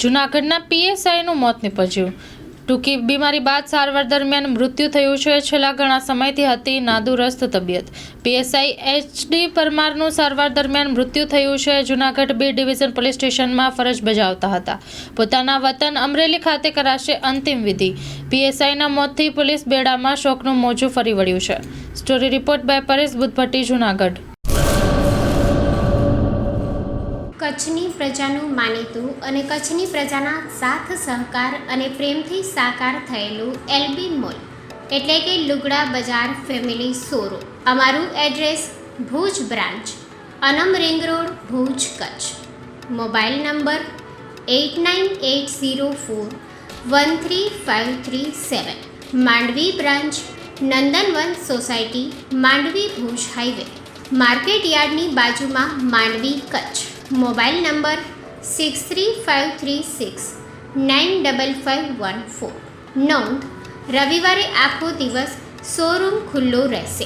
જૂનાગઢના પીએસઆઈનું મોત નીપજ્યું। ટૂંકી બીમારી બાદ સારવાર દરમિયાન મૃત્યુ થયું છે। છેલ્લા ઘણા સમયથી હતી નાદુરસ્ત તબિયત। પીએસઆઈ એચડી પરમારનું સારવાર દરમિયાન મૃત્યુ થયું છે। જૂનાગઢ બી ડિવિઝન પોલીસ સ્ટેશનમાં ફરજ બજાવતા હતા। પોતાના વતન અમરેલી ખાતે કરાશે અંતિમ વિધિ। પીએસઆઈના મોતથી પોલીસ બેડામાં શોકનું મોજું ફરી વળ્યું છે। Story report by Paresh Buddhabhatti, Junagadh. કચ્છની પ્રજાનું માનીતું અને કચ્છની પ્રજાના સાથ સહકાર અને પ્રેમથી સાકાર થયેલું એલબી મોલ એટલે કે લુગડા બજાર ફેમિલી શોરૂમ। અમારું address Bhuj branch, Anam ring road, Bhuj, Kutch. Mobile number 8980413537। Mandvi branch, Nandanvan society, Mandvi, Bhuj highway, market યાર્ડની બાજુમાં, માંડવી, કચ્છ। Mobile number 6353695514। નોંધ: રવિવારે આખો દિવસ શોરૂમ ખુલ્લો રહેશે।